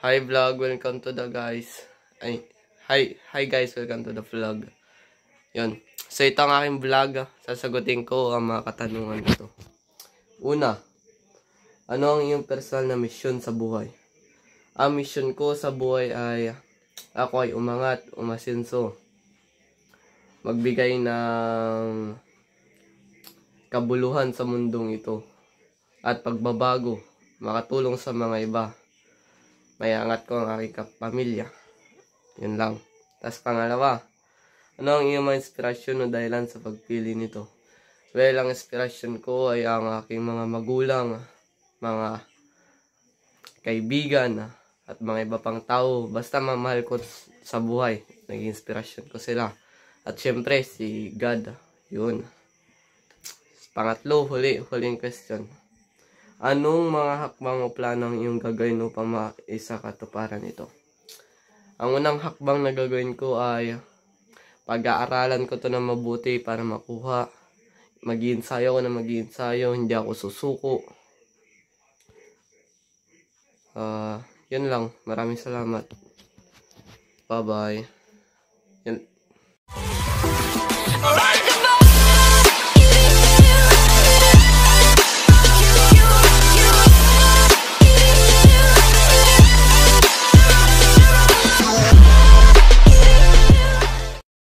Hi vlog, welcome to the guys. Hi guys, welcome to the vlog. Yun. So ito ang aking vlog. Sasagutin ko ang mga katanungan nito. Una, ano ang iyong personal na misyon sa buhay? Ang misyon ko sa buhay ay ako ay umangat, umasenso. Magbigay ng kabuluhan sa mundong ito. At pagbabago, makatulong sa mga iba. May angat ko ang aking pamilya. Yun lang. Tapos pangalawa, ano ang iyong mga inspirasyon o dahilan sa pagpili nito? Well, ang inspirasyon ko ay ang aking mga magulang, mga kaibigan, at mga iba pang tao. Basta mamahal ko sa buhay. Naging inspirasyon ko sila. At syempre, si God. Yun. Pangatlo, huling question. Anong mga hakbang o planong iyong gagawin upang maisa katuparan ito? Ang unang hakbang na gagawin ko ay pag-aaralan ko to ng mabuti para makuha. Mag-iinsayo ko na mag-iinsayo, hindi ako susuko. Yun lang. Maraming salamat. Bye-bye. Yan.